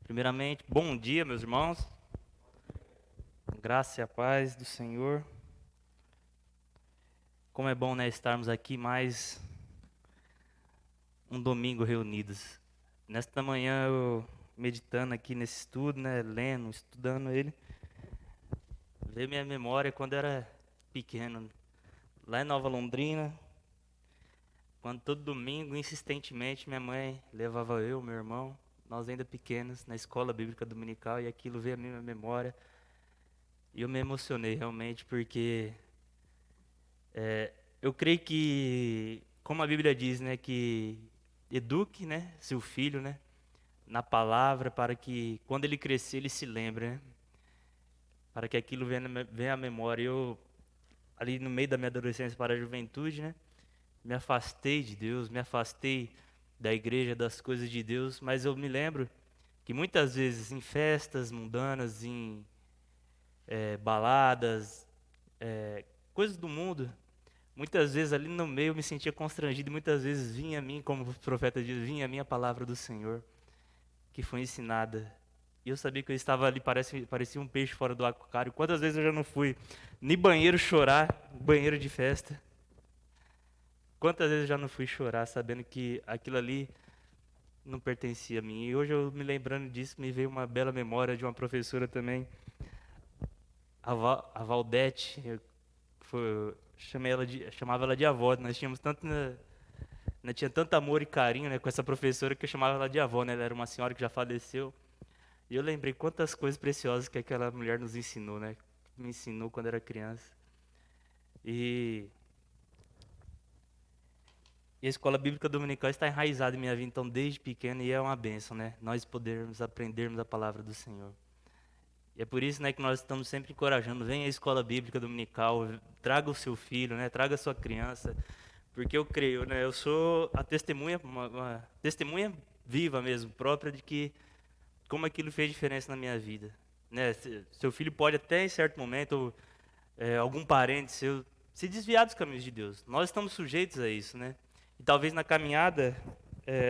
Primeiramente, bom dia, meus irmãos. Graça e a paz do Senhor. Como é bom, né, estarmos aqui mais um domingo reunidos. Nesta manhã, eu meditando aqui nesse estudo, né, lendo, estudando ele, veio minha memória quando eu era pequeno, lá em Nova Londrina, quando todo domingo, insistentemente, minha mãe levava eu, meu irmão, nós ainda pequenos, na escola bíblica dominical, e aquilo veio à minha memória. E eu me emocionei realmente, porque eu creio que, como a Bíblia diz, né, que eduque, né, seu filho, né, na palavra, para que quando ele crescer ele se lembre, né, para que aquilo venha à memória. Eu, ali no meio da minha adolescência para a juventude, né, me afastei de Deus, me afastei da igreja, das coisas de Deus, mas eu me lembro que muitas vezes em festas mundanas, em baladas, coisas do mundo, muitas vezes ali no meio eu me sentia constrangido e muitas vezes vinha a mim, como o profeta diz, vinha a minha palavra do Senhor, que foi ensinada. E eu sabia que eu estava ali, parecia um peixe fora do aquário. Quantas vezes eu já não fui nem banheiro chorar, banheiro de festa. Quantas vezes eu já não fui chorar, sabendo que aquilo ali não pertencia a mim. E hoje eu me lembrando disso, me veio uma bela memória de uma professora também, a Valdete. Chamava ela de avó. Nós tínhamos tanto, né, tinha tanto amor e carinho, né, com essa professora que eu chamava ela de avó, né? Ela era uma senhora que já faleceu. E eu lembrei quantas coisas preciosas que aquela mulher nos ensinou, né? Me ensinou quando era criança. E, e a escola bíblica dominical está enraizada em minha vida, então desde pequeno, e é uma bênção, né? Nós podermos aprendermos a palavra do Senhor. E é por isso, né, que nós estamos sempre encorajando, venha à escola bíblica dominical, traga o seu filho, né? Traga a sua criança, porque eu creio, né? Eu sou a testemunha, uma testemunha viva mesmo, própria de que como aquilo fez diferença na minha vida, né? Seu filho pode até em certo momento, ou, algum parente seu, se desviar dos caminhos de Deus. Nós estamos sujeitos a isso, né? E talvez na caminhada,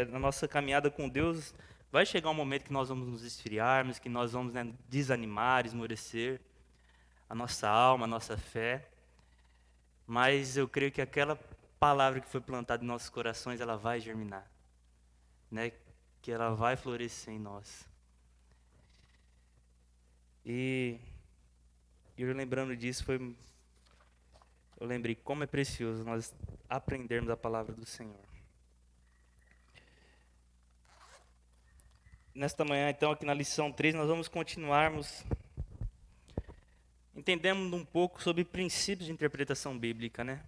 na nossa caminhada com Deus, vai chegar um momento que nós vamos nos esfriarmos, que nós vamos, né, desanimar, esmorecer a nossa alma, a nossa fé. Mas eu creio que aquela palavra que foi plantada em nossos corações, ela vai germinar, né? Que ela vai florescer em nós. E eu lembrando disso, eu lembrei como é precioso nós aprendermos a palavra do Senhor. Nesta manhã, então, aqui na lição 3, nós vamos continuarmos entendendo um pouco sobre princípios de interpretação bíblica, né?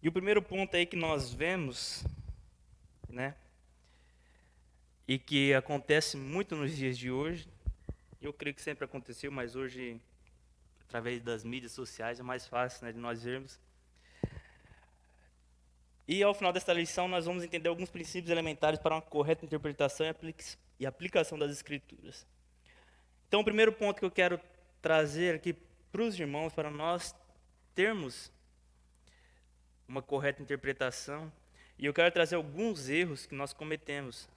E o primeiro ponto aí que nós vemos, né, e que acontece muito nos dias de hoje, eu creio que sempre aconteceu, mas hoje, através das mídias sociais, é mais fácil, né, de nós vermos. E ao final desta lição, nós vamos entender alguns princípios elementares para uma correta interpretação e aplicação das Escrituras. Então, o primeiro ponto que eu quero trazer aqui para os irmãos, para nós termos uma correta interpretação, e eu quero trazer alguns erros que nós cometemos,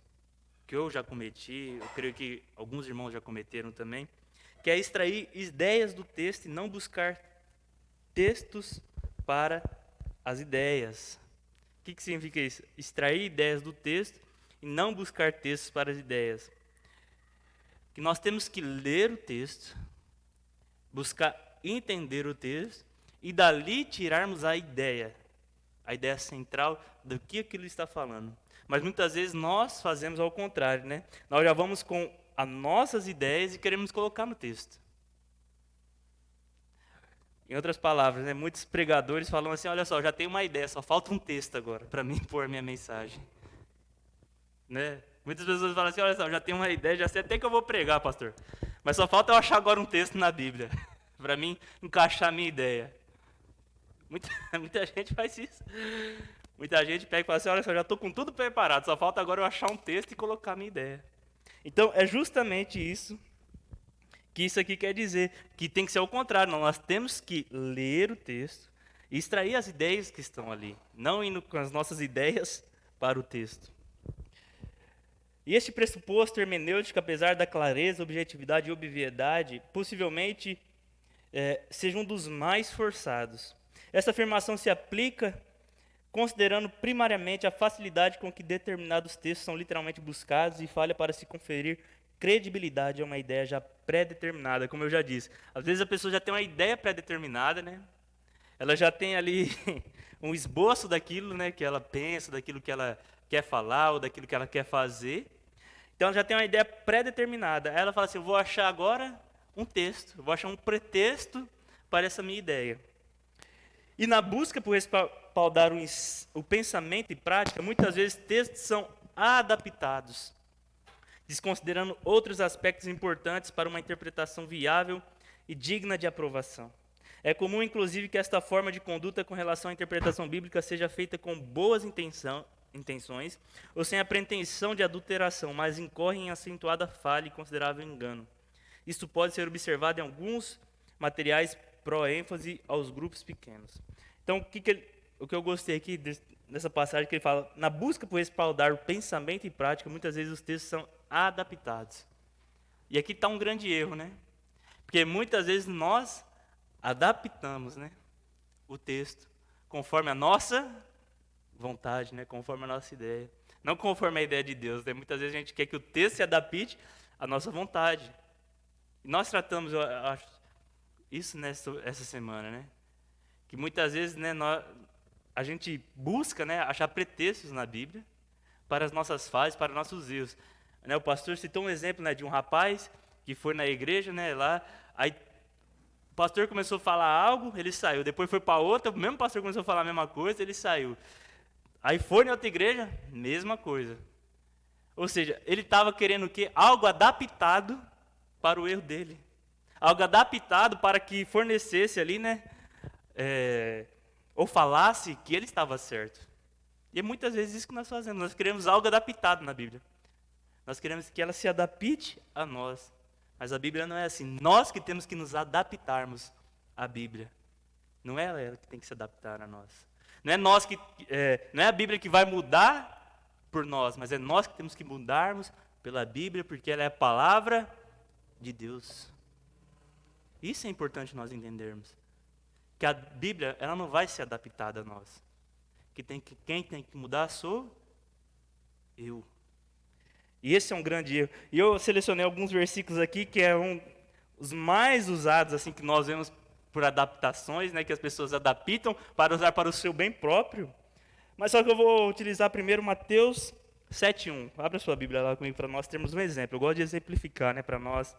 que eu já cometi, eu creio que alguns irmãos já cometeram também, que é extrair ideias do texto e não buscar textos para as ideias. O que significa isso? Extrair ideias do texto e não buscar textos para as ideias. Que nós temos que ler o texto, buscar entender o texto e dali tirarmos a ideia central do que aquilo está falando. Mas muitas vezes nós fazemos ao contrário, né? Nós já vamos com as nossas ideias e queremos colocar no texto. Em outras palavras, né, muitos pregadores falam assim, olha só, já tenho uma ideia, só falta um texto agora para mim pôr minha mensagem. Né? Muitas pessoas falam assim, olha só, já tenho uma ideia, já sei até que eu vou pregar, pastor. Mas só falta eu achar agora um texto na Bíblia, para mim encaixar a minha ideia. Muita gente faz isso. Muita gente pega e fala assim, olha só, já estou com tudo preparado, só falta agora eu achar um texto e colocar a minha ideia. Então, é justamente isso que isso aqui quer dizer, que tem que ser o contrário. Nós temos que ler o texto e extrair as ideias que estão ali, não indo com as nossas ideias para o texto. E este pressuposto hermenêutico, apesar da clareza, objetividade e obviedade, possivelmente seja um dos mais forçados. Essa afirmação se aplica considerando primariamente a facilidade com que determinados textos são literalmente buscados e falha para se conferir credibilidade a uma ideia já pré-determinada, como eu já disse. Às vezes a pessoa já tem uma ideia pré-determinada, né? Ela já tem ali um esboço daquilo, né, que ela pensa, daquilo que ela quer falar ou daquilo que ela quer fazer. Então ela já tem uma ideia pré-determinada. Aí ela fala assim, eu vou achar agora um texto, eu vou achar um pretexto para essa minha ideia. E na busca por respaldar o pensamento e prática, muitas vezes textos são adaptados, desconsiderando outros aspectos importantes para uma interpretação viável e digna de aprovação. É comum, inclusive, que esta forma de conduta com relação à interpretação bíblica seja feita com boas intenções ou sem a pretensão de adulteração, mas incorre em acentuada falha e considerável engano. Isto pode ser observado em alguns materiais pró-ênfase aos grupos pequenos. Então, o que eu gostei aqui nessa passagem que ele fala, na busca por respaldar o pensamento e prática, muitas vezes os textos são adaptados. E aqui está um grande erro, né? Porque muitas vezes nós adaptamos, né, o texto conforme a nossa vontade, né, conforme a nossa ideia. Não conforme a ideia de Deus, né? Muitas vezes a gente quer que o texto se adapte à nossa vontade. E nós tratamos, eu acho, isso essa semana, né? Que muitas vezes, né, a gente busca, né, achar pretextos na Bíblia para as nossas falhas, para nossos erros. Né, o pastor citou um exemplo, né, de um rapaz que foi na igreja, né, lá, aí o pastor começou a falar algo, ele saiu. Depois foi para outra, o mesmo pastor começou a falar a mesma coisa, ele saiu. Aí foi na outra igreja, mesma coisa. Ou seja, ele estava querendo o quê? Algo adaptado para o erro dele. Algo adaptado para que fornecesse ali, né? Ou falasse que ele estava certo. E é muitas vezes isso que nós fazemos. Nós queremos algo adaptado na Bíblia. Nós queremos que ela se adapte a nós. Mas a Bíblia não é assim. Nós que temos que nos adaptarmos à Bíblia. Não é ela que tem que se adaptar a nós. Não é a Bíblia que vai mudar por nós, mas é nós que temos que mudarmos pela Bíblia, porque ela é a palavra de Deus. Isso é importante nós entendermos. Que a Bíblia, ela não vai ser adaptada a nós. Quem tem que mudar sou eu. E esse é um grande erro. E eu selecionei alguns versículos aqui que os mais usados, assim, que nós vemos por adaptações, né, que as pessoas adaptam para usar para o seu bem próprio. Mas só que eu vou utilizar primeiro Mateus 7:1. Abra sua Bíblia lá comigo para nós termos um exemplo. Eu gosto de exemplificar, né, para nós.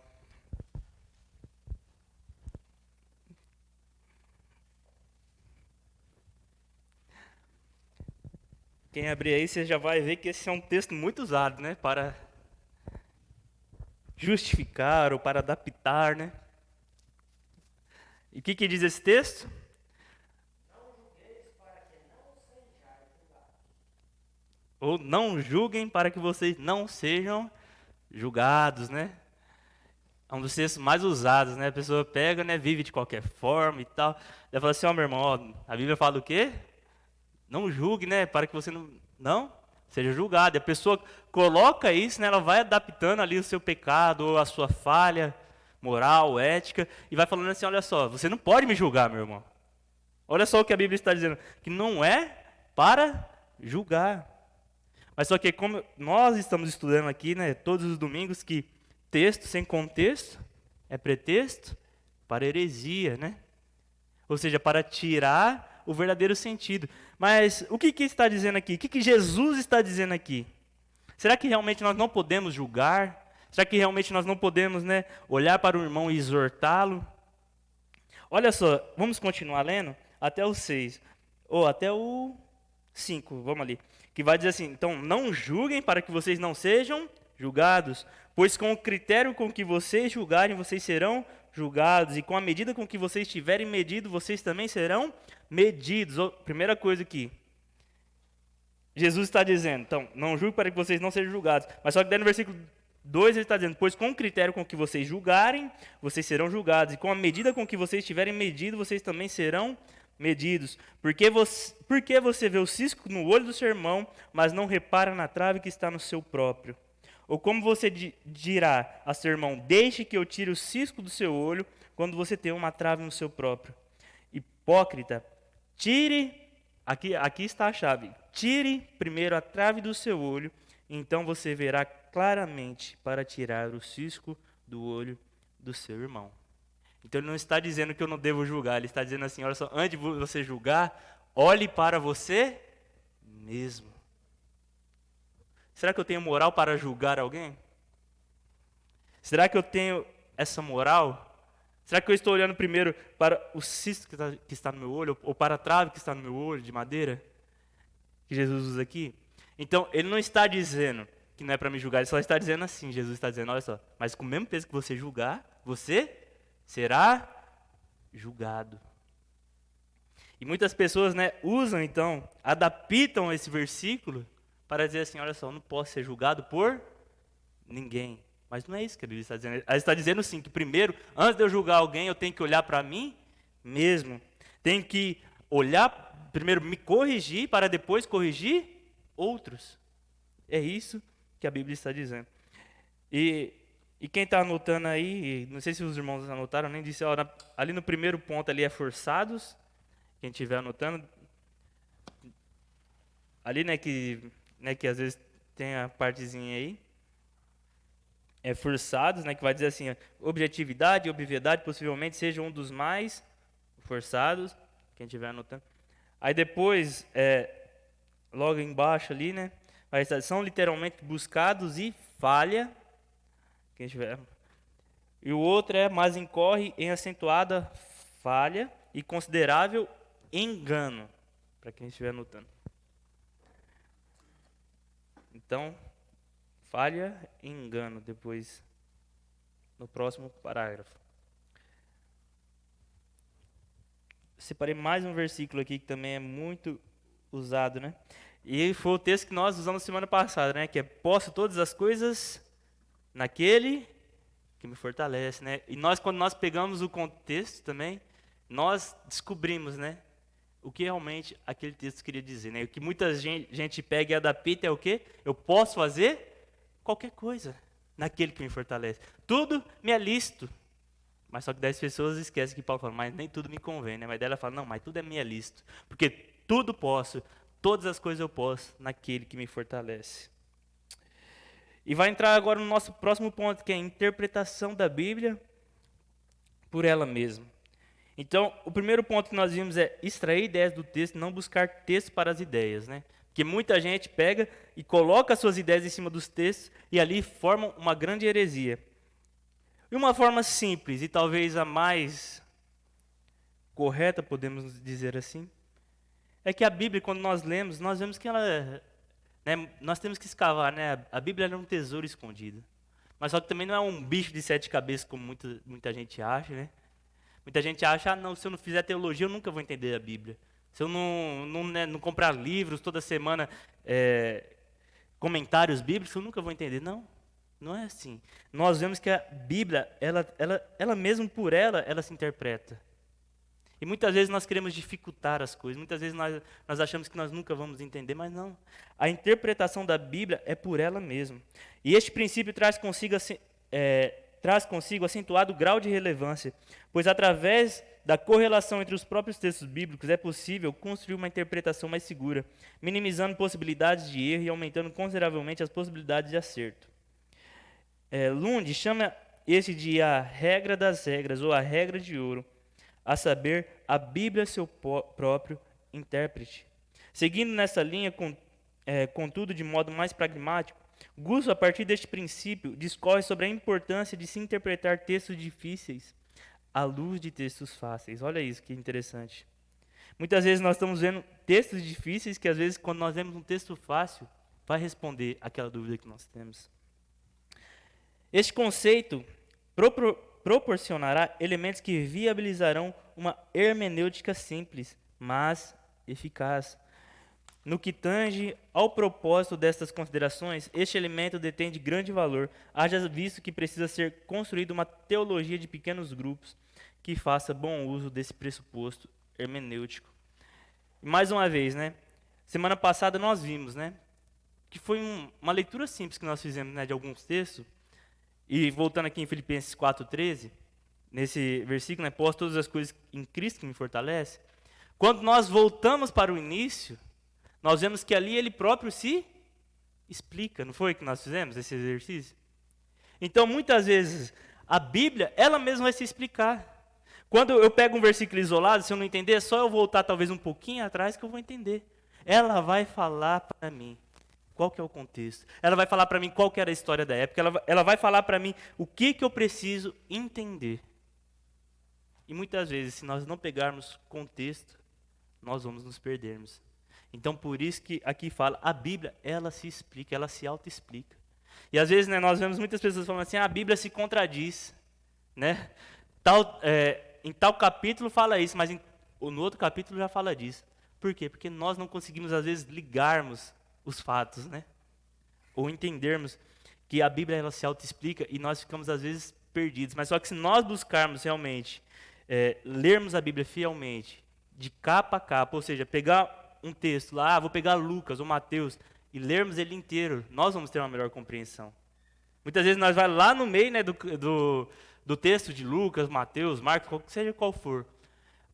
Quem abrir aí, você já vai ver que esse é um texto muito usado, né, para justificar ou para adaptar, né? E o que diz esse texto? Ou não julguem para que vocês não sejam julgados, né? É um dos textos mais usados, né? A pessoa pega, né, vive de qualquer forma e tal. Ela fala assim, ó, meu irmão, ó, a Bíblia fala o quê? Não julgue, né, para que você não seja julgado. E a pessoa coloca isso, né, ela vai adaptando ali o seu pecado, ou a sua falha moral, ética, e vai falando assim, olha só, você não pode me julgar, meu irmão. Olha só o que a Bíblia está dizendo, que não é para julgar. Mas só que como nós estamos estudando aqui, né, todos os domingos, que texto sem contexto é pretexto para heresia, né? Ou seja, para tirar o verdadeiro sentido. Mas o que está dizendo aqui? O que Jesus está dizendo aqui? Será que realmente nós não podemos julgar? Será que realmente nós não podemos, né, olhar para o irmão e exortá-lo? Olha só, vamos continuar lendo até o 6, ou até o 5, vamos ali. Que vai dizer assim, então, não julguem para que vocês não sejam julgados, pois com o critério com que vocês julgarem, vocês serão julgados, e com a medida com que vocês tiverem medido, vocês também serão medidos. Primeira coisa aqui, Jesus está dizendo, então, não julgue para que vocês não sejam julgados. Mas só que daí no versículo 2 ele está dizendo, pois com o critério com que vocês julgarem, vocês serão julgados. E com a medida com que vocês tiverem medido, vocês também serão medidos. Por que você vê o cisco no olho do seu irmão, mas não repara na trave que está no seu próprio? Ou como você dirá a seu irmão, deixe que eu tire o cisco do seu olho, quando você tem uma trave no seu próprio? Hipócrita, tire, aqui está a chave, tire primeiro a trave do seu olho, então você verá claramente para tirar o cisco do olho do seu irmão. Então ele não está dizendo que eu não devo julgar, ele está dizendo assim, olha só, antes de você julgar, olhe para você mesmo. Será que eu tenho moral para julgar alguém? Será que eu tenho essa moral? Será que eu estou olhando primeiro para o cisto que está no meu olho, ou para a trave que está no meu olho, de madeira, que Jesus usa aqui? Então, ele não está dizendo que não é para me julgar, ele só está dizendo assim, Jesus está dizendo, olha só, mas com o mesmo peso que você julgar, você será julgado. E muitas pessoas, usam então, adaptam esse versículo para dizer assim, olha só, eu não posso ser julgado por ninguém. Mas não é isso que a Bíblia está dizendo. Ela está dizendo sim, que primeiro, antes de eu julgar alguém, eu tenho que olhar para mim mesmo. Tenho que olhar, primeiro me corrigir, para depois corrigir outros. É isso que a Bíblia está dizendo. E quem está anotando aí, não sei se os irmãos anotaram, nem disse, ó, ali no primeiro ponto ali é forçados. Quem estiver anotando. Ali, que às vezes tem a partezinha aí. É forçados, que vai dizer assim, objetividade e obviedade possivelmente seja um dos mais forçados, quem estiver anotando. Aí depois, logo embaixo ali, vai estar, são literalmente buscados e falha, quem estiver. E o outro mas incorre em acentuada falha e considerável engano, para quem estiver anotando. Então, falha e engano, depois, no próximo parágrafo. Separei mais um versículo aqui que também é muito usado, E foi o texto que nós usamos semana passada, que é: posso todas as coisas naquele que me fortalece, E quando nós pegamos o contexto também, nós descobrimos, o que realmente aquele texto queria dizer, O que muita gente pega e adapta é o quê? Eu posso fazer qualquer coisa naquele que me fortalece. Tudo me é lícito. Mas só que 10 pessoas esquecem que Paulo fala, mas nem tudo me convém, Mas daí ela fala, não, mas tudo é me é lícito. Porque tudo posso, todas as coisas eu posso naquele que me fortalece. E vai entrar agora no nosso próximo ponto, que é a interpretação da Bíblia por ela mesma. Então, o primeiro ponto que nós vimos é extrair ideias do texto, não buscar texto para as ideias, Porque muita gente pega e coloca suas ideias em cima dos textos e ali formam uma grande heresia. E uma forma simples e talvez a mais correta, podemos dizer assim, é que a Bíblia, quando nós lemos, nós vemos que ela, nós temos que escavar, A Bíblia é um tesouro escondido. Mas só que também não é um bicho de 7 cabeças, como muita gente acha, Muita gente acha, não, se eu não fizer teologia, eu nunca vou entender a Bíblia. Se eu não comprar livros toda semana, comentários bíblicos, eu nunca vou entender. Não, não é assim. Nós vemos que a Bíblia, ela mesmo por ela se interpreta. E muitas vezes nós queremos dificultar as coisas, muitas vezes nós achamos que nós nunca vamos entender, mas não. A interpretação da Bíblia é por ela mesma. E este princípio traz consigo acentuado grau de relevância, pois através da correlação entre os próprios textos bíblicos é possível construir uma interpretação mais segura, minimizando possibilidades de erro e aumentando consideravelmente as possibilidades de acerto. Lund chama esse de a regra das regras, ou a regra de ouro, a saber, a Bíblia seu próprio intérprete. Seguindo nessa linha, contudo de modo mais pragmático, Gusso, a partir deste princípio, discorre sobre a importância de se interpretar textos difíceis à luz de textos fáceis. Olha isso que interessante. Muitas vezes nós estamos vendo textos difíceis que, às vezes, quando nós vemos um texto fácil, vai responder aquela dúvida que nós temos. Este conceito proporcionará elementos que viabilizarão uma hermenêutica simples, mas eficaz. No que tange ao propósito destas considerações, este elemento detém de grande valor, haja visto que precisa ser construída uma teologia de pequenos grupos que faça bom uso desse pressuposto hermenêutico. E mais uma vez, né? Semana passada nós vimos, né? Que foi uma leitura simples que nós fizemos, né, de alguns textos. E voltando aqui em Filipenses 4:13, nesse versículo, né, posto todas as coisas em Cristo que me fortalece. Quando nós voltamos para o início, nós vemos que ali ele próprio se explica. Não foi que nós fizemos esse exercício? Então, muitas vezes, a Bíblia, ela mesma vai se explicar. Quando eu pego um versículo isolado, se eu não entender, é só eu voltar talvez um pouquinho atrás que eu vou entender. Ela vai falar para mim qual que é o contexto. Ela vai falar para mim qual que era a história da época. Ela vai falar para mim o que eu preciso entender. E muitas vezes, se nós não pegarmos contexto, nós vamos nos perdermos. Então, por isso que aqui fala, a Bíblia, ela se explica, ela se auto-explica. E às vezes, né, nós vemos muitas pessoas falando assim, a Bíblia se contradiz, né? Em tal capítulo fala isso, mas no outro capítulo já fala disso. Por quê? Porque nós não conseguimos, às vezes, ligarmos os fatos, né? Ou entendermos que a Bíblia, ela se auto-explica e nós ficamos, às vezes, perdidos. Mas só que se nós buscarmos realmente, lermos a Bíblia fielmente, de capa a capa, ou seja, pegar um texto lá, vou pegar Lucas ou Mateus, e lermos ele inteiro, nós vamos ter uma melhor compreensão. Muitas vezes nós vamos lá no meio, né, do texto de Lucas, Mateus, Marcos, seja qual for.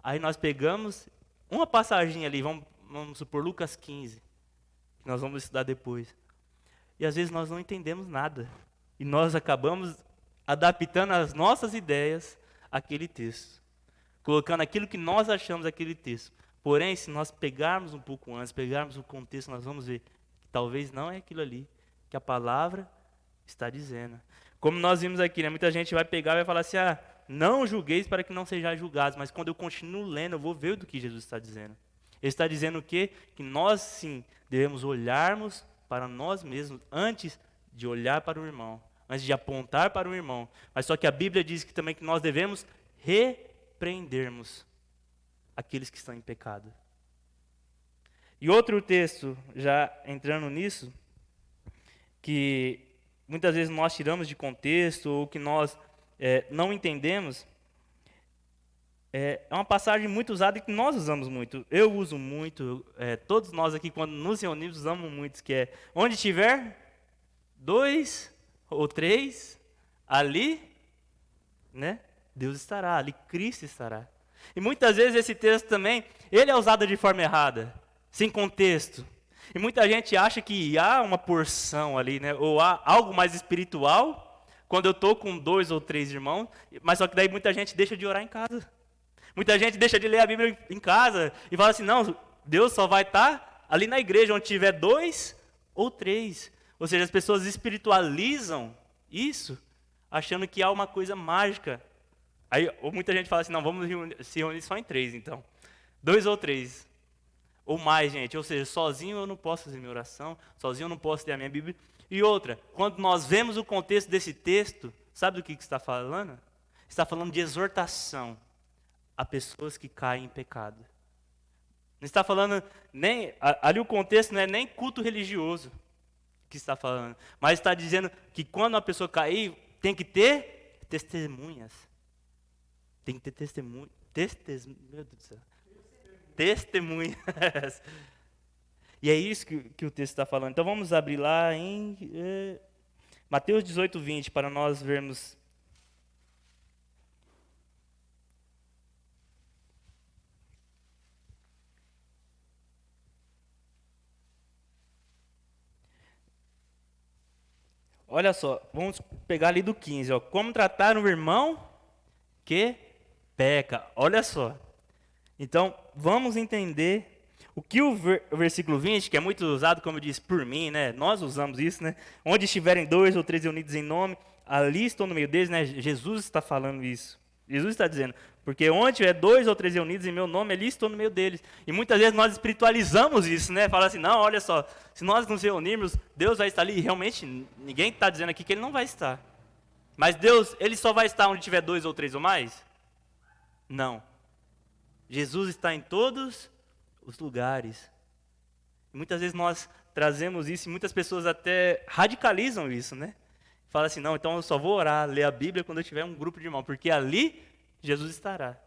Aí nós pegamos uma passaginha ali, vamos supor Lucas 15, que nós vamos estudar depois. E às vezes nós não entendemos nada. E nós acabamos adaptando as nossas ideias àquele texto. Colocando aquilo que nós achamos aquele texto. Porém, se nós pegarmos um pouco antes, pegarmos o contexto, nós vamos ver que talvez não é aquilo ali que a palavra está dizendo. Como nós vimos aqui, né, muita gente vai pegar e vai falar assim, não julgueis para que não sejais julgados, mas quando eu continuo lendo, eu vou ver do que Jesus está dizendo. Ele está dizendo o quê? Que nós, sim, devemos olharmos para nós mesmos antes de olhar para o irmão, antes de apontar para o irmão. Mas só que a Bíblia diz que também que nós devemos repreendermos aqueles que estão em pecado. E outro texto, já entrando nisso, que muitas vezes nós tiramos de contexto, ou que nós não entendemos, é uma passagem muito usada e que nós usamos muito. Eu uso muito, todos nós aqui, quando nos reunimos, usamos muito, que é, onde tiver 2 ou 3, ali, né, Deus estará, ali Cristo estará. E muitas vezes esse texto também, ele é usado de forma errada, sem contexto. E muita gente acha que há uma porção ali, né, ou há algo mais espiritual, quando eu estou com 2 ou 3 irmãos, mas só que daí muita gente deixa de orar em casa. Muita gente deixa de ler a Bíblia em casa e fala assim, não, Deus só vai estar ali na igreja, onde tiver 2 ou 3. Ou seja, as pessoas espiritualizam isso, achando que há uma coisa mágica. Aí muita gente fala assim, não, vamos se reunir só em 3, então. 2 ou 3. Ou mais, gente. Ou seja, sozinho eu não posso fazer minha oração, sozinho eu não posso ter a minha Bíblia. E outra, quando nós vemos o contexto desse texto, sabe do que está falando? Está falando de exortação a pessoas que caem em pecado. Não está falando nem, ali o contexto não é nem culto religioso que está falando, mas está dizendo que quando a pessoa cair, tem que ter testemunhas. Tem que ter testemunhas. Meu Deus do céu. Testemunhas. E é isso que o texto está falando. Então vamos abrir lá em Mateus 18:20 para nós vermos. Olha só, vamos pegar ali do 15. Ó. Como tratar um irmão que peca. Olha só. Então, vamos entender o que o versículo 20, que é muito usado, como eu disse, por mim, né? Nós usamos isso, né? Onde estiverem 2 ou 3 reunidos em nome, ali estou no meio deles, né? Jesus está falando isso. Jesus está dizendo, porque onde tiver 2 ou 3 reunidos em meu nome, ali estou no meio deles. E muitas vezes nós espiritualizamos isso, né? Fala assim, não, olha só, se nós nos reunirmos, Deus vai estar ali. E realmente, ninguém está dizendo aqui que Ele não vai estar. Mas Deus, Ele só vai estar onde tiver 2 ou 3 ou mais? Não. Jesus está em todos os lugares. E muitas vezes nós trazemos isso e muitas pessoas até radicalizam isso, né? Fala assim, não, então eu só vou orar, ler a Bíblia quando eu tiver um grupo de irmãos, porque ali Jesus estará.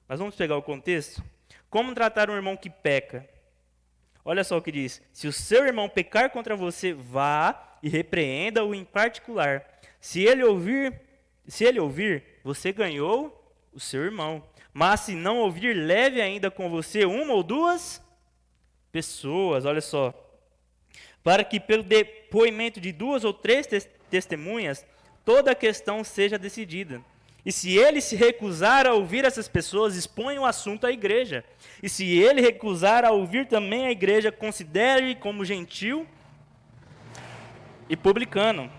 Mas vamos pegar o contexto? Como tratar um irmão que peca? Olha só o que diz. Se o seu irmão pecar contra você, vá e repreenda-o em particular. Se ele ouvir, você ganhou o seu irmão. Mas se não ouvir, leve ainda com você uma ou duas pessoas, olha só. Para que pelo depoimento de duas ou três testemunhas, toda a questão seja decidida. E se ele se recusar a ouvir essas pessoas, expõe o assunto à igreja. E se ele recusar a ouvir também a igreja, considere como gentil e publicano.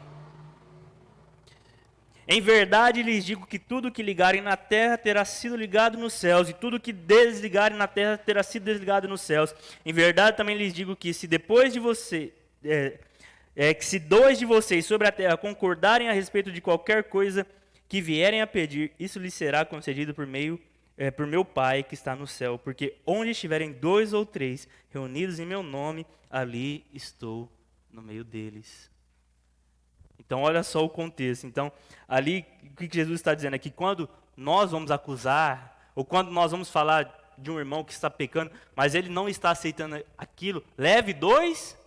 Em verdade lhes digo que tudo que ligarem na terra terá sido ligado nos céus, e tudo que desligarem na terra terá sido desligado nos céus. Em verdade também lhes digo que se depois de você, que se dois de vocês sobre a terra concordarem a respeito de qualquer coisa que vierem a pedir, isso lhes será concedido por meu Pai que está no céu. Porque onde estiverem dois ou três reunidos em meu nome, ali estou no meio deles. Então, olha só o contexto. Então, ali, o que Jesus está dizendo é que quando nós vamos acusar, ou quando nós vamos falar de um irmão que está pecando, mas ele não está aceitando aquilo, leve 2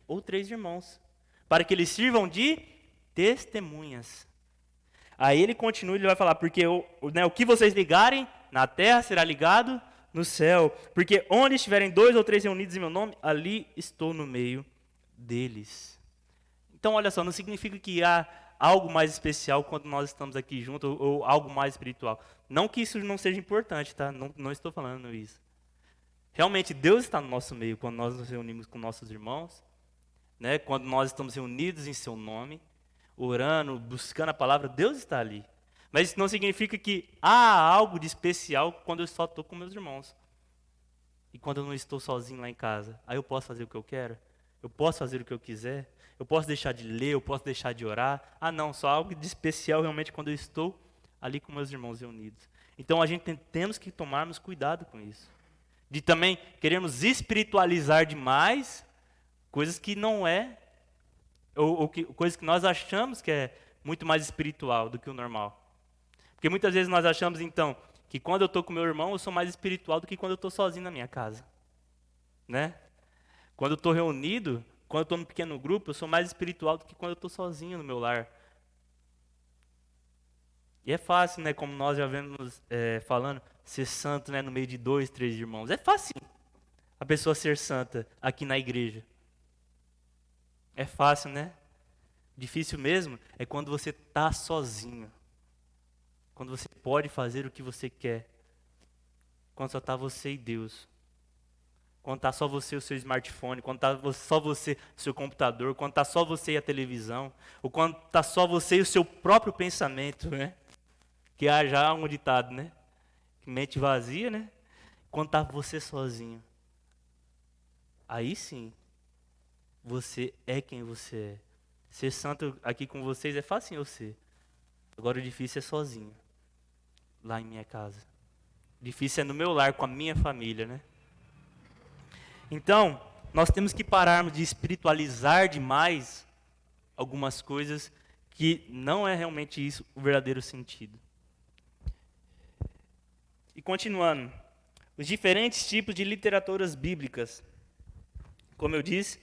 ou 3 irmãos, para que eles sirvam de testemunhas. Aí ele continua, ele vai falar, porque o que vocês ligarem na terra será ligado no céu. Porque onde estiverem 2 ou 3 reunidos em meu nome, ali estou no meio deles. Então, olha só, não significa que há algo mais especial quando nós estamos aqui juntos, ou algo mais espiritual. Não que isso não seja importante, tá? Não estou falando isso. Realmente, Deus está no nosso meio quando nós nos reunimos com nossos irmãos, né? Quando nós estamos reunidos em seu nome, orando, buscando a palavra, Deus está ali. Mas isso não significa que há algo de especial quando eu só estou com meus irmãos. E quando eu não estou sozinho lá em casa. Aí eu posso fazer o que eu quero? Eu posso fazer o que eu quiser? Eu posso deixar de ler? Eu posso deixar de orar? Ah, não, só algo de especial realmente quando eu estou ali com meus irmãos reunidos. Então a gente temos que tomarmos cuidado com isso. De também queremos espiritualizar demais coisas que não é, ou coisas que nós achamos que é muito mais espiritual do que o normal. Porque muitas vezes nós achamos, então, que quando eu estou com meu irmão, eu sou mais espiritual do que quando eu estou sozinho na minha casa. Né? Quando eu estou reunido, quando eu estou num pequeno grupo, eu sou mais espiritual do que quando eu estou sozinho no meu lar. E é fácil, né, como nós já vemos falando, ser santo, né, no meio de 2, 3 irmãos. É fácil a pessoa ser santa aqui na igreja. É fácil, né? Difícil mesmo é quando você está sozinho. Quando você pode fazer o que você quer. Quando só está você e Deus. Quando está só você e o seu smartphone. Quando está só você e o seu computador. Quando está só você e a televisão. Ou quando está só você e o seu próprio pensamento, né? Que há já um ditado, né? Mente vazia, né? Quando está você sozinho. Aí sim, você é quem você é. Ser santo aqui com vocês é fácil eu ser. Agora o difícil é sozinho. Lá em minha casa. Difícil é no meu lar, com a minha família, né? Então, nós temos que pararmos de espiritualizar demais algumas coisas que não é realmente isso o verdadeiro sentido. E continuando, os diferentes tipos de literaturas bíblicas. Como eu disse,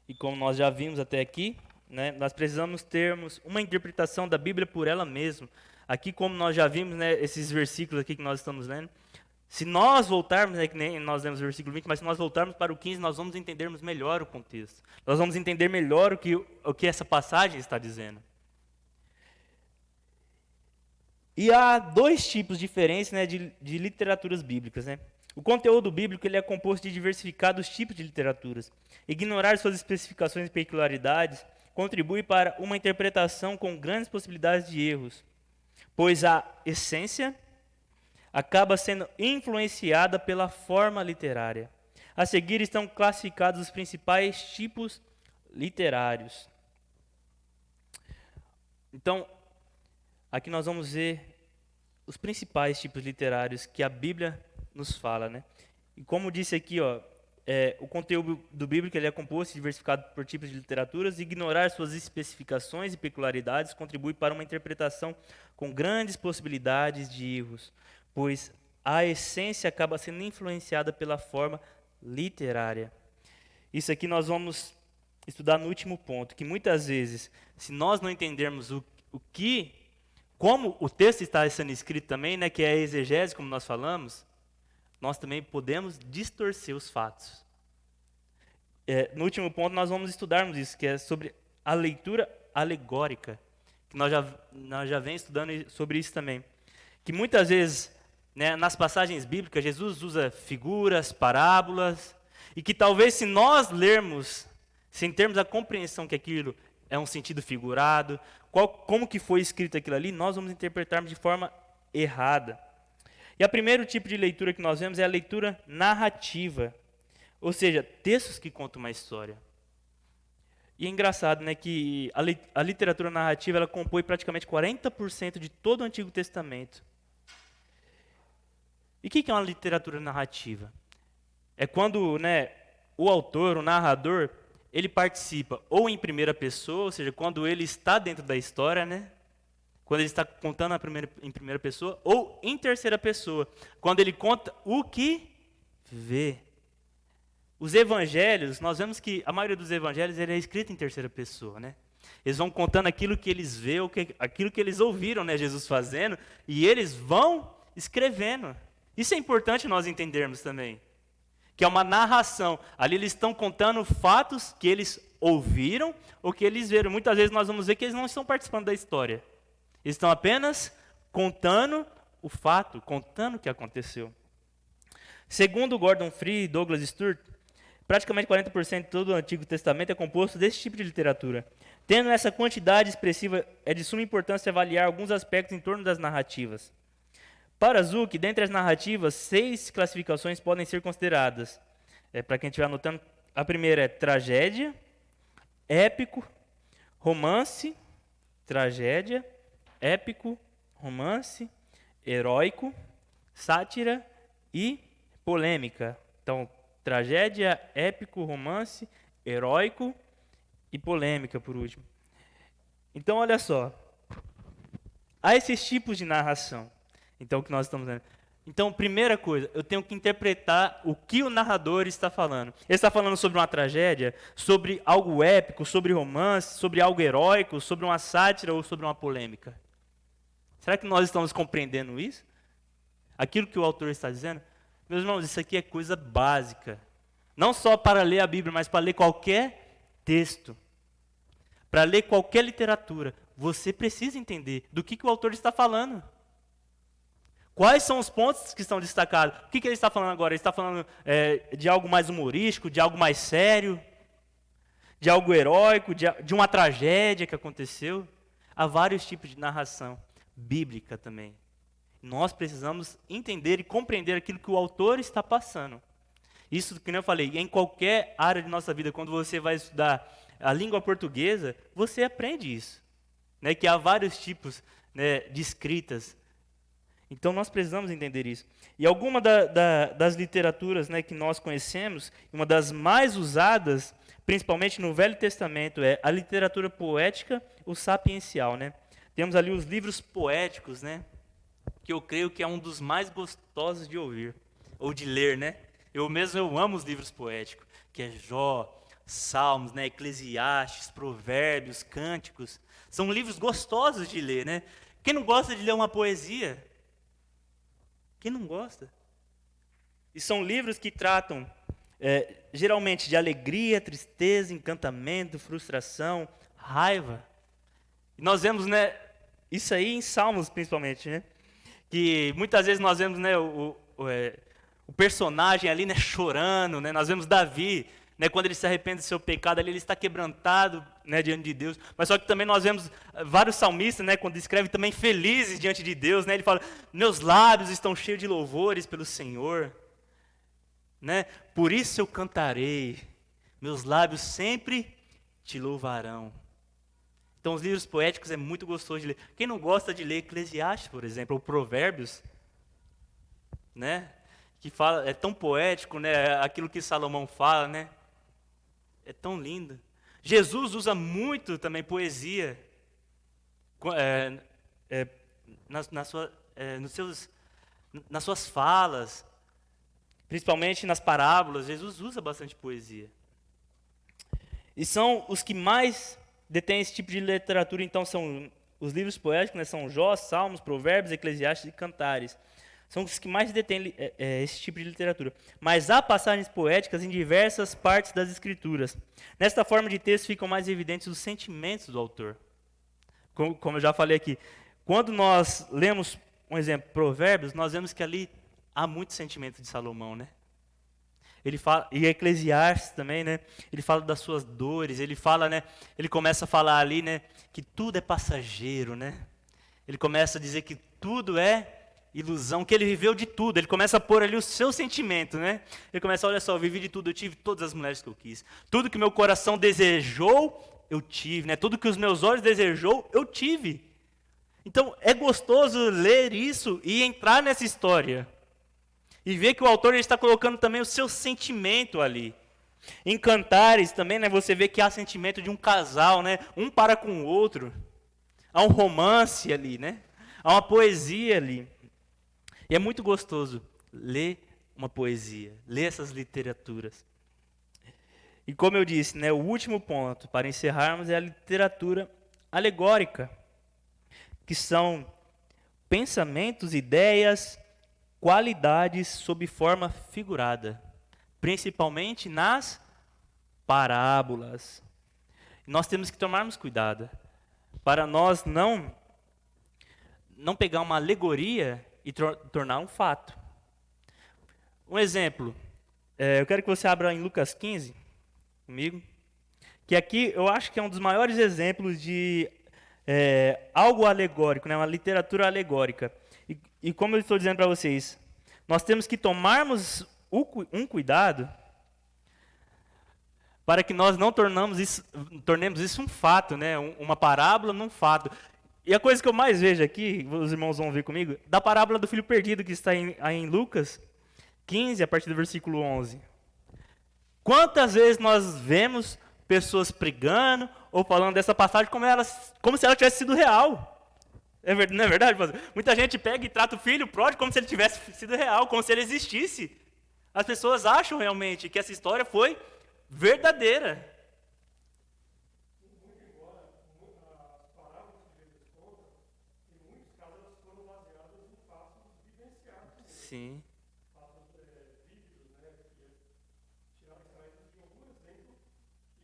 e como nós já vimos até aqui, né, nós precisamos termos uma interpretação da Bíblia por ela mesma. Aqui, como nós já vimos, né, esses versículos aqui que nós estamos lendo, se nós voltarmos, né, que nem nós lemos o versículo 20, mas se nós voltarmos para o 15, nós vamos entendermos melhor o contexto. Nós vamos entender melhor o que essa passagem está dizendo. E há 2 tipos diferentes, né, de literaturas bíblicas, né? O conteúdo bíblico ele é composto de diversificados tipos de literaturas. Ignorar suas especificações e peculiaridades contribui para uma interpretação com grandes possibilidades de erros, pois a essência acaba sendo influenciada pela forma literária. A seguir estão classificados os principais tipos literários. Então, aqui nós vamos ver os principais tipos literários que a Bíblia nos fala, né? E como disse aqui, o conteúdo do bíblico ele é composto e diversificado por tipos de literaturas. Ignorar suas especificações e peculiaridades contribui para uma interpretação com grandes possibilidades de erros, pois a essência acaba sendo influenciada pela forma literária. Isso aqui nós vamos estudar no último ponto, que muitas vezes, se nós não entendermos como o texto está sendo escrito também, né, que é a exegese, como nós falamos, nós também podemos distorcer os fatos. No último ponto nós vamos estudarmos isso, que é sobre a leitura alegórica, que nós já vem estudando sobre isso também. Que muitas vezes, né, nas passagens bíblicas, Jesus usa figuras, parábolas, e que talvez se nós lermos, sem termos a compreensão que aquilo é um sentido figurado, como que foi escrito aquilo ali, nós vamos interpretarmos de forma errada. E o primeiro tipo de leitura que nós vemos é a leitura narrativa, ou seja, textos que contam uma história. E é engraçado, né, que a literatura narrativa ela compõe praticamente 40% de todo o Antigo Testamento. E o que é uma literatura narrativa? É quando, né, o autor, o narrador, ele participa ou em primeira pessoa, ou seja, quando ele está dentro da história, né? Quando ele está contando em primeira pessoa, ou em terceira pessoa, quando ele conta o que vê. Os evangelhos, nós vemos que a maioria dos evangelhos ele é escrito em terceira pessoa, né? Eles vão contando aquilo que eles vê, aquilo que eles ouviram, né, Jesus fazendo, e eles vão escrevendo. Isso é importante nós entendermos também. Que é uma narração. Ali eles estão contando fatos que eles ouviram ou que eles viram. Muitas vezes nós vamos ver que eles não estão participando da história. Eles estão apenas contando o fato, contando o que aconteceu. Segundo Gordon Fee e Douglas Stuart, praticamente 40% de todo o Antigo Testamento é composto desse tipo de literatura. Tendo essa quantidade expressiva, é de suma importância avaliar alguns aspectos em torno das narrativas. Para Zuck, dentre as narrativas, 6 classificações podem ser consideradas. Para quem estiver anotando, a primeira é tragédia, épico, romance, tragédia, épico, romance, heróico, sátira e polêmica. Então, tragédia, épico, romance, heróico e polêmica, por último. Então, olha só. Há esses tipos de narração. Então, o que nós estamos vendo? Então, primeira coisa, eu tenho que interpretar o que o narrador está falando. Ele está falando sobre uma tragédia, sobre algo épico, sobre romance, sobre algo heróico, sobre uma sátira ou sobre uma polêmica. Será que nós estamos compreendendo isso? Aquilo que o autor está dizendo? Meus irmãos, isso aqui é coisa básica. Não só para ler a Bíblia, mas para ler qualquer texto. Para ler qualquer literatura. Você precisa entender do que o autor está falando. Quais são os pontos que estão destacados? O que ele está falando agora? Ele está falando de algo mais humorístico, de algo mais sério, de algo heróico, de uma tragédia que aconteceu? Há vários tipos de narração, bíblica também. Nós precisamos entender e compreender aquilo que o autor está passando. Isso, como eu falei, em qualquer área de nossa vida, quando você vai estudar a língua portuguesa, você aprende isso. Né? Que há vários tipos, né, de escritas. Então, nós precisamos entender isso. E alguma das literaturas, né, que nós conhecemos, uma das mais usadas, principalmente no Velho Testamento, é a literatura poética ou sapiencial. Né? Temos ali os livros poéticos, né, que eu creio que é um dos mais gostosos de ouvir, ou de ler. Né? Eu amo os livros poéticos, que é Jó, Salmos, né, Eclesiastes, Provérbios, Cânticos. São livros gostosos de ler. Né? Quem não gosta de ler uma poesia? Quem não gosta? E são livros que tratam, geralmente, de alegria, tristeza, encantamento, frustração, raiva. E nós vemos, né, isso aí em Salmos, principalmente, né? Que muitas vezes nós vemos, né, o personagem ali, né, chorando, né? Nós vemos Davi, né, quando ele se arrepende do seu pecado, ali ele está quebrantado, né, diante de Deus. Mas só que também nós vemos vários salmistas, né, quando escreve também felizes diante de Deus, né, ele fala: meus lábios estão cheios de louvores pelo Senhor, né? Por isso eu cantarei, meus lábios sempre te louvarão. Então, os livros poéticos é muito gostoso de ler. Quem não gosta de ler Eclesiastes, por exemplo, ou Provérbios, né? Que fala, é tão poético, né? Aquilo que Salomão fala, né? É tão lindo. Jesus usa muito também poesia nos seus nas suas falas, principalmente nas parábolas, Jesus usa bastante poesia. E são os que mais detêm esse tipo de literatura, então são os livros poéticos, né? São Jó, Salmos, Provérbios, Eclesiastes e Cantares. São os que mais detêm esse tipo de literatura. Mas há passagens poéticas em diversas partes das Escrituras. Nesta forma de texto ficam mais evidentes os sentimentos do autor. Como eu já falei aqui, quando nós lemos, um exemplo, Provérbios, nós vemos que ali há muito sentimento de Salomão, né? Ele fala, e Eclesiastes também, né? Ele fala das suas dores, ele fala, né? Ele começa a falar ali, né? Que tudo é passageiro, né? Ele começa a dizer que tudo é ilusão, que ele viveu de tudo. Ele começa a pôr ali o seu sentimento, né? Ele começa, olha só, eu vivi de tudo, eu tive todas as mulheres que eu quis. Tudo que meu coração desejou, eu tive, né? Tudo que os meus olhos desejou, eu tive. Então, é gostoso ler isso e entrar nessa história. E ver que o autor ele está colocando também o seu sentimento ali. Em Cantares também, né, você vê que há sentimento de um casal, né, um para com o outro. Há um romance ali, né? Há uma poesia ali. E é muito gostoso ler uma poesia, ler essas literaturas. E como eu disse, né, o último ponto para encerrarmos é a literatura alegórica, que são pensamentos, ideias, qualidades sob forma figurada, principalmente nas parábolas. Nós temos que tomarmos cuidado para nós não pegar uma alegoria e tornar um fato. Um exemplo, eu quero que você abra em Lucas 15 comigo, que aqui eu acho que é um dos maiores exemplos de algo alegórico, né, uma literatura alegórica. E como eu estou dizendo para vocês, nós temos que tomarmos um cuidado para que nós não tornemos isso um fato, né? Uma parábola num fato. E a coisa que eu mais vejo aqui, os irmãos vão ver comigo, da parábola do filho perdido, que está aí em Lucas 15, a partir do versículo 11. Quantas vezes nós vemos pessoas pregando ou falando dessa passagem como se ela tivesse sido real? Não é verdade, pastor? Muita gente pega e trata o filho pródigo como se ele tivesse sido real, como se ele existisse. As pessoas acham realmente que essa história foi verdadeira. Muito embora as parábolas que Jesus conta, em muitos casos elas foram baseadas em fatos vivenciados. Sim. Fatos vívidos, né? Que tiraram extraídos de algum exemplo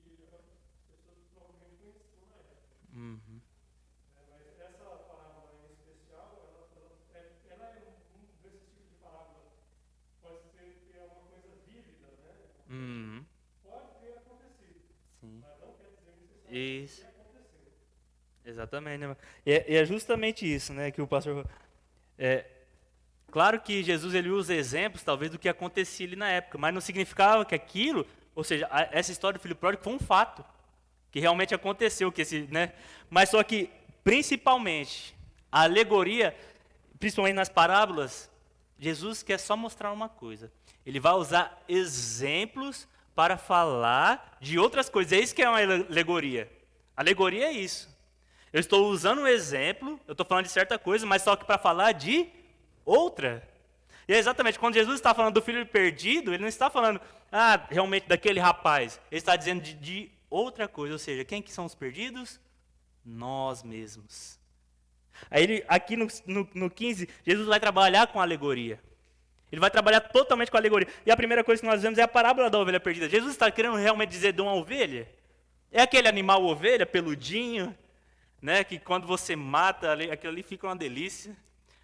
que as pessoas provavelmente conheciam na época. Uhum. Mas essa parábola em especial, ela é um desses tipos de parábola. Pode ser que é uma coisa vívida, né? Uhum. Pode ter acontecido, Sim. mas não quer dizer necessariamente Isso. que aconteceu. Exatamente. Né? E é justamente isso, né, que o pastor... Claro que Jesus ele usa exemplos, talvez, do que acontecia ali na época, mas não significava que aquilo, ou seja, essa história do filho pródigo foi um fato, que realmente aconteceu, né? Mas só que, principalmente, a alegoria, principalmente nas parábolas, Jesus quer só mostrar uma coisa. Ele vai usar exemplos para falar de outras coisas. É isso que é uma alegoria. Alegoria é isso. Eu estou usando um exemplo, eu estou falando de certa coisa, mas só que para falar de outra. E é exatamente, quando Jesus está falando do filho perdido, ele não está falando, realmente daquele rapaz. Ele está dizendo de outra coisa, ou seja, quem que são os perdidos? Nós mesmos. Aí aqui no 15, Jesus vai trabalhar com a alegoria. Ele vai trabalhar totalmente com a alegoria. E a primeira coisa que nós vemos é a parábola da ovelha perdida. Jesus está querendo realmente dizer de uma ovelha? É aquele animal ovelha, peludinho, né, que quando você mata, aquilo ali fica uma delícia.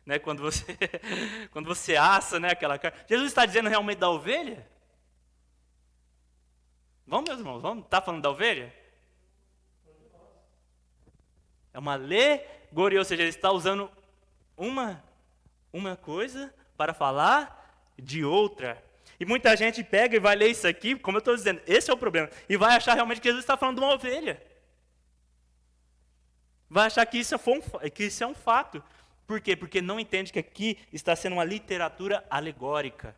Né, quando você assa, né, aquela carne. Jesus está dizendo realmente da ovelha? Vamos, meus irmãos, vamos? Está falando da ovelha? É uma alegoria, ou seja, ele está usando uma coisa para falar de outra. E muita gente pega e vai ler isso aqui, como eu estou dizendo, esse é o problema, e vai achar realmente que Jesus está falando de uma ovelha. Vai achar que isso é um fato. Por quê? Porque não entende que aqui está sendo uma literatura alegórica.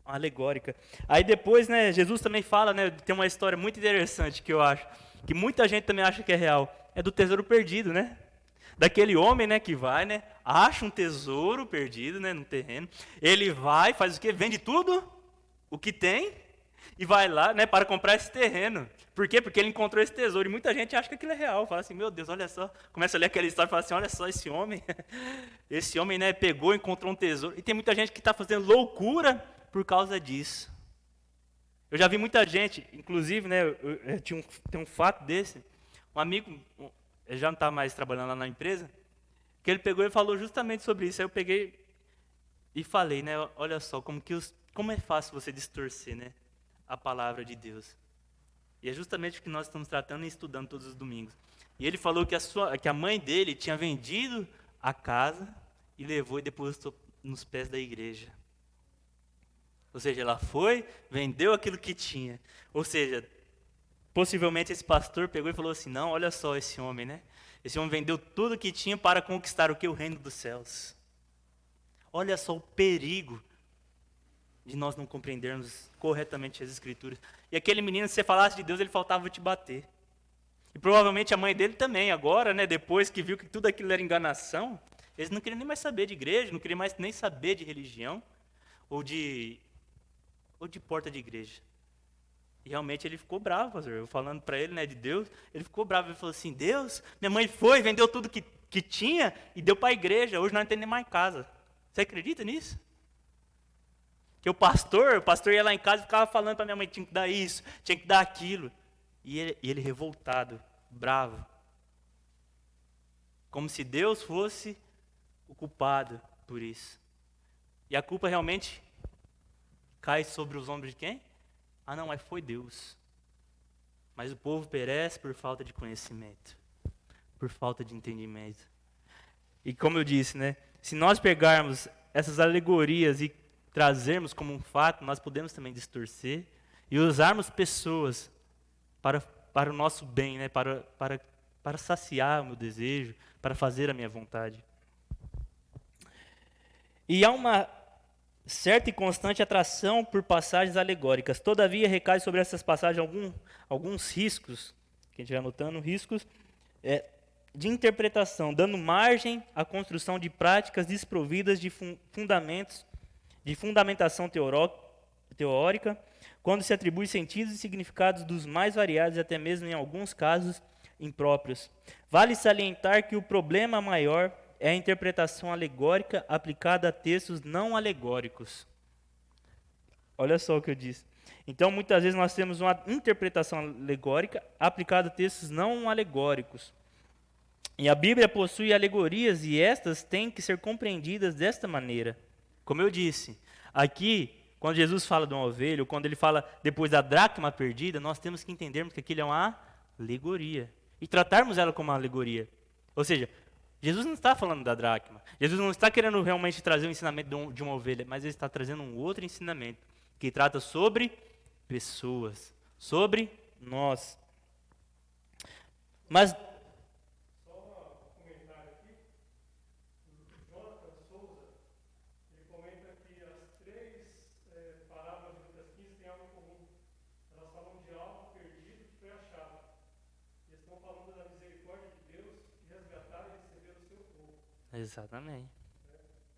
Alegórica. Aí depois, né, Jesus também fala, né, tem uma história muito interessante que eu acho, que muita gente também acha que é real, é do tesouro perdido, né? Daquele homem, né, que vai, né, acha um tesouro perdido, né, no terreno. Ele vai, faz o quê? Vende tudo o que tem e vai lá, né, para comprar esse terreno. Por quê? Porque ele encontrou esse tesouro. E muita gente acha que aquilo é real. Fala assim, meu Deus, olha só. Começa a ler aquela história e fala assim, olha só esse homem. Esse homem, né, pegou, encontrou um tesouro. E tem muita gente que está fazendo loucura por causa disso. Eu já vi muita gente, inclusive, né, tem um fato desse. Um amigo, ele já não está mais trabalhando lá na empresa, que ele pegou e falou justamente sobre isso. Aí eu peguei e falei, né, olha só, como é fácil você distorcer, né, a palavra de Deus. E é justamente o que nós estamos tratando e estudando todos os domingos. E ele falou que a mãe dele tinha vendido a casa e levou e depositou nos pés da igreja. Ou seja, ela foi, vendeu aquilo que tinha. Ou seja, possivelmente esse pastor pegou e falou assim, não, olha só esse homem, né? Esse homem vendeu tudo que tinha para conquistar o que? O reino dos céus. Olha só o perigo de nós não compreendermos corretamente as Escrituras. E aquele menino, se você falasse de Deus, ele faltava te bater. E provavelmente a mãe dele também, agora, né, depois que viu que tudo aquilo era enganação, eles não queriam nem mais saber de igreja, não queriam mais nem saber de religião, ou de porta de igreja. E realmente ele ficou bravo, pastor. Eu falando para ele, né, de Deus, ele ficou bravo. Ele falou assim, Deus, minha mãe foi, vendeu tudo que tinha e deu para a igreja. Hoje nós não temos nem mais casa. Você acredita nisso? Que o pastor ia lá em casa e ficava falando para minha mãe, tinha que dar isso, tinha que dar aquilo. E ele revoltado, bravo. Como se Deus fosse o culpado por isso. E a culpa realmente cai sobre os ombros de quem? Ah, não, mas foi Deus. Mas o povo perece por falta de conhecimento, por falta de entendimento. E como eu disse, né? Se nós pegarmos essas alegorias e trazermos como um fato, nós podemos também distorcer e usarmos pessoas para o nosso bem, né? Para saciar o meu desejo, para fazer a minha vontade. E há uma certa e constante atração por passagens alegóricas. Todavia, recai sobre essas passagens alguns riscos, quem estiver anotando, riscos de interpretação, dando margem à construção de práticas desprovidas de fundamentos, de fundamentação teórica, quando se atribui sentidos e significados dos mais variados e até mesmo, em alguns casos, impróprios. Vale salientar que o problema maior é a interpretação alegórica aplicada a textos não alegóricos. Olha só o que eu disse. Então, muitas vezes nós temos uma interpretação alegórica aplicada a textos não alegóricos. E a Bíblia possui alegorias e estas têm que ser compreendidas desta maneira. Como eu disse, aqui, quando Jesus fala de uma ovelha, ou quando ele fala depois da dracma perdida, nós temos que entendermos que aquilo é uma alegoria. E tratarmos ela como uma alegoria. Ou seja, Jesus não está falando da dracma. Jesus não está querendo realmente trazer o ensinamento de uma ovelha, mas ele está trazendo um outro ensinamento, que trata sobre pessoas, sobre nós. Mas Só um comentário aqui. O Jonathan Souza, ele comenta que as três parábolas de Lucas 15 têm algo em comum. Elas falam de algo perdido que foi achado. E estão falando da misericórdia de Deus de resgatar e receber o seu povo. exatamente.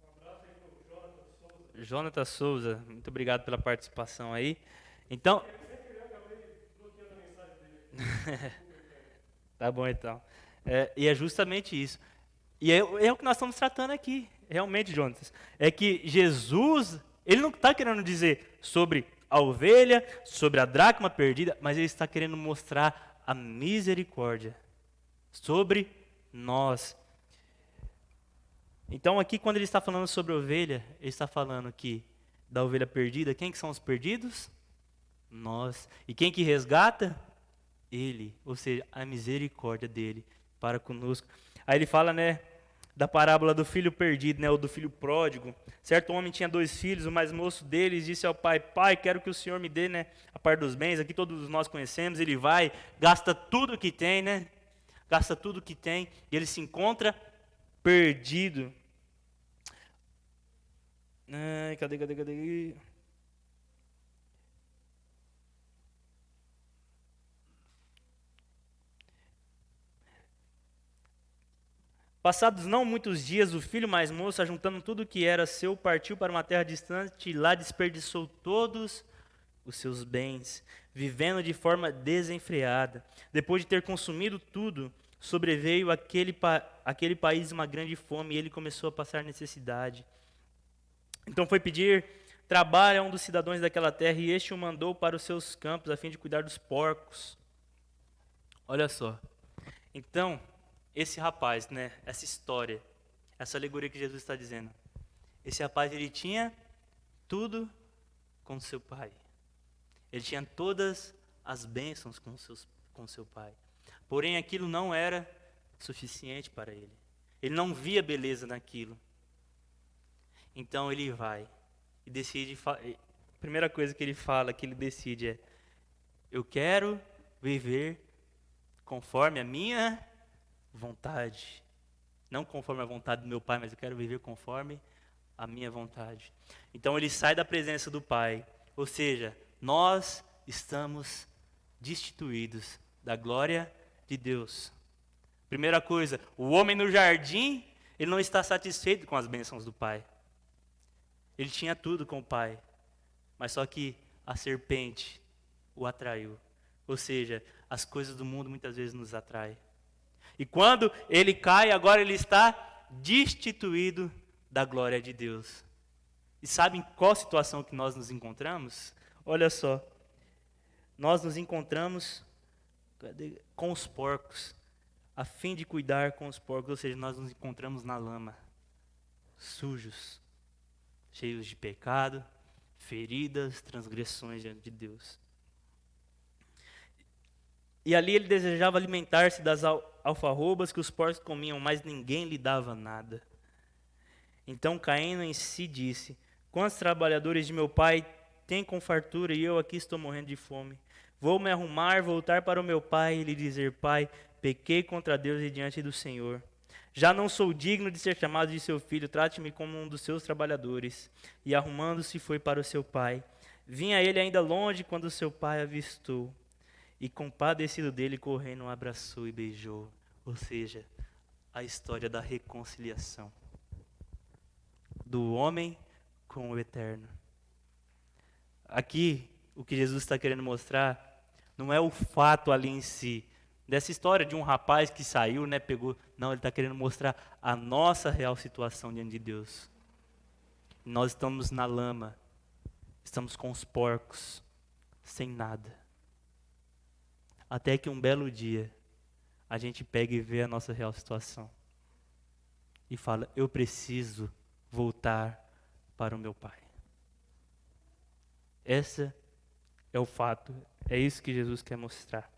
Um abraço aí para o Jonathan Souza. Jonathan Souza, muito obrigado pela participação aí. Então, Eu acabei bloqueando a mensagem dele. tá bom então. E é justamente isso. E é o que nós estamos tratando aqui, realmente, Jonas. É que Jesus, ele não está querendo dizer sobre a ovelha, sobre a dracma perdida, mas ele está querendo mostrar a misericórdia sobre nós. Então aqui, quando ele está falando sobre a ovelha, ele está falando aqui da ovelha perdida. Quem que são os perdidos? Nós. E quem que resgata? Ele, ou seja, a misericórdia dele para conosco. Aí ele fala, né, da parábola do filho perdido, né, ou do filho pródigo. Certo homem tinha 2 filhos, o mais moço deles disse ao pai, pai, quero que o senhor me dê, né, a parte dos bens. Aqui todos nós conhecemos. Ele vai, gasta tudo que tem, né, gasta tudo que tem, e ele se encontra perdido. Ai, cadê? Passados não muitos dias, o filho mais moço, ajuntando tudo o que era seu, partiu para uma terra distante e lá desperdiçou todos os seus bens, vivendo de forma desenfreada. Depois de ter consumido tudo, sobreveio àquele país uma grande fome e ele começou a passar necessidade. Então foi pedir trabalho a um dos cidadãos daquela terra e este o mandou para os seus campos a fim de cuidar dos porcos. Olha só. Então, esse rapaz, né, essa história, essa alegoria que Jesus está dizendo, esse rapaz ele tinha tudo com seu pai. Ele tinha todas as bênçãos com seu pai. Porém, aquilo não era suficiente para ele. Ele não via beleza naquilo. Então ele vai e decide. A primeira coisa que ele fala, que ele decide é: eu quero viver conforme a minha vontade. Não conforme a vontade do meu pai, mas eu quero viver conforme a minha vontade. Então ele sai da presença do pai. Ou seja, nós estamos destituídos da glória de Deus. Primeira coisa, o homem no jardim, ele não está satisfeito com as bênçãos do pai. Ele tinha tudo com o pai, mas só que a serpente o atraiu. Ou seja, as coisas do mundo muitas vezes nos atraem. E quando ele cai, agora ele está destituído da glória de Deus. E sabe em qual situação que nós nos encontramos? Olha só, nós nos encontramos com os porcos, a fim de cuidar com os porcos, ou seja, nós nos encontramos na lama, sujos, cheios de pecado, feridas, transgressões diante de Deus. E ali ele desejava alimentar-se das alfarrobas que os porcos comiam, mas ninguém lhe dava nada. Então Caim em si disse: quantos trabalhadores de meu pai têm com fartura e eu aqui estou morrendo de fome? Vou me arrumar, voltar para o meu pai e lhe dizer: pai, pequei contra Deus e diante do Senhor. Já não sou digno de ser chamado de seu filho, trate-me como um dos seus trabalhadores. E arrumando-se foi para o seu pai. Vinha ele ainda longe quando seu pai avistou. E compadecido dele, correndo, o abraçou e beijou. Ou seja, a história da reconciliação do homem com o eterno. Aqui, o que Jesus está querendo mostrar não é o fato ali em si, dessa história de um rapaz que saiu, né, pegou. Não, ele está querendo mostrar a nossa real situação diante de Deus. Nós estamos na lama, estamos com os porcos, sem nada. Até que um belo dia, a gente pega e vê a nossa real situação. E fala: eu preciso voltar para o meu pai. Esse é o fato, é isso que Jesus quer mostrar.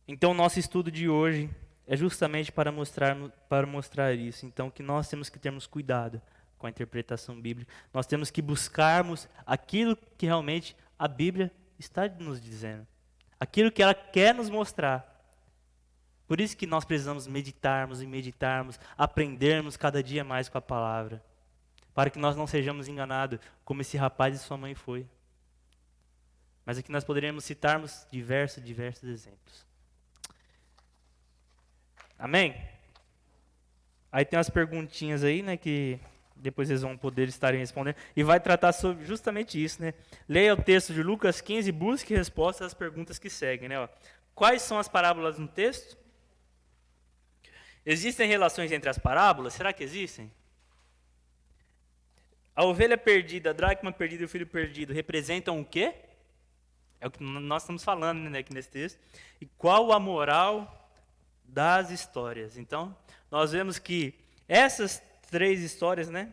Então, o nosso estudo de hoje é justamente para mostrar isso. Então, que nós temos que termos cuidado com a interpretação bíblica. Nós temos que buscarmos aquilo que realmente a Bíblia está nos dizendo. Aquilo que ela quer nos mostrar. Por isso que nós precisamos meditarmos e meditarmos, aprendermos cada dia mais com a palavra. Para que nós não sejamos enganados, como esse rapaz e sua mãe foi. Mas aqui nós poderíamos citarmos diversos exemplos. Amém? Aí tem umas perguntinhas aí, né, que depois eles vão poder estarem respondendo. E vai tratar sobre justamente isso, né? Leia o texto de Lucas 15 e busque respostas às perguntas que seguem, né? Ó. Quais são as parábolas no texto? Existem relações entre as parábolas? Será que existem? A ovelha perdida, a dracma perdida e o filho perdido representam o quê? É o que nós estamos falando, né, aqui nesse texto. E qual a moral das histórias? Então, nós vemos que essas três histórias, né,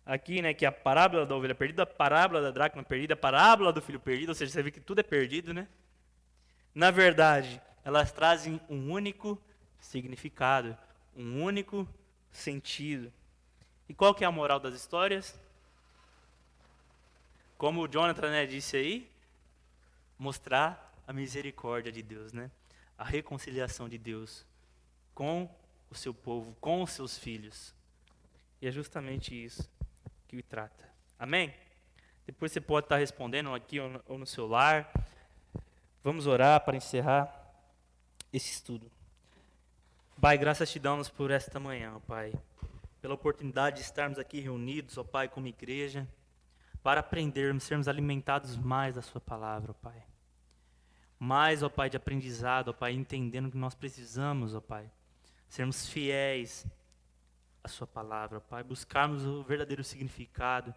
aqui, né, que é a parábola da ovelha perdida, a parábola da dracma perdida, a parábola do filho perdido, ou seja, você vê que tudo é perdido, né? Na verdade, elas trazem um único significado, um único sentido. E qual que é a moral das histórias? Como o Jonathan, né, disse aí, mostrar a misericórdia de Deus, né? A reconciliação de Deus com o seu povo, com os seus filhos. E é justamente isso que trata. Amém? Depois você pode estar respondendo aqui ou no seu lar. Vamos orar para encerrar esse estudo. Pai, graças te damos por esta manhã, ó Pai, pela oportunidade de estarmos aqui reunidos, ó Pai, como igreja, para aprendermos, sermos alimentados mais da sua palavra, ó Pai. Mais, ó Pai, de aprendizado, ó Pai, entendendo que nós precisamos, ó Pai, sermos fiéis à sua palavra, ó Pai, buscarmos o verdadeiro significado,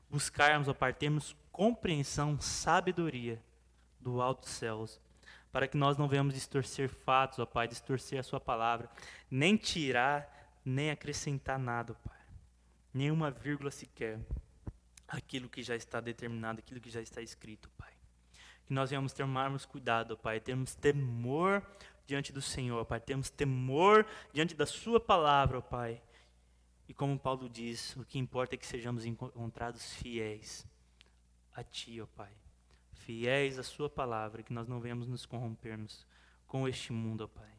buscarmos, ó Pai, termos compreensão, sabedoria do alto dos céus, para que nós não venhamos distorcer fatos, ó Pai, distorcer a sua palavra, nem tirar, nem acrescentar nada, ó Pai, nenhuma vírgula sequer, aquilo que já está determinado, aquilo que já está escrito, Pai. Que nós venhamos tomarmos cuidado, ó Pai, termos temor diante do Senhor, ó Pai, termos temor diante da sua palavra, ó Pai. E como Paulo diz, o que importa é que sejamos encontrados fiéis a Ti, ó Pai. Fiéis à sua palavra, que nós não venhamos nos corrompermos com este mundo, ó Pai.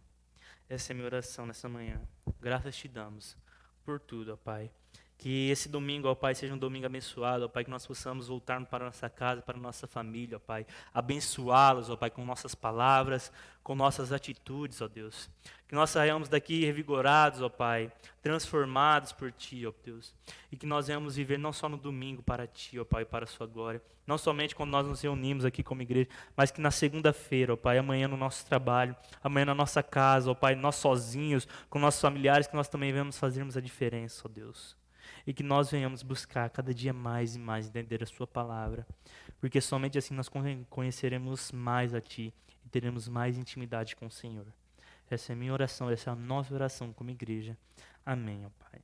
Essa é a minha oração nessa manhã. Graças te damos por tudo, ó Pai. Que esse domingo, ó Pai, seja um domingo abençoado, ó Pai, que nós possamos voltar para a nossa casa, para a nossa família, ó Pai. Abençoá-los, ó Pai, com nossas palavras, com nossas atitudes, ó Deus. Que nós saiamos daqui revigorados, ó Pai, transformados por Ti, ó Deus. E que nós venhamos viver não só no domingo para Ti, ó Pai, para a Sua glória. Não somente quando nós nos reunimos aqui como igreja, mas que na segunda-feira, ó Pai, amanhã no nosso trabalho, amanhã na nossa casa, ó Pai, nós sozinhos, com nossos familiares, que nós também venhamos fazermos a diferença, ó Deus. E que nós venhamos buscar cada dia mais e mais entender a Sua palavra, porque somente assim nós conheceremos mais a Ti e teremos mais intimidade com o Senhor. Essa é a minha oração, essa é a nossa oração como igreja. Amém, ó Pai.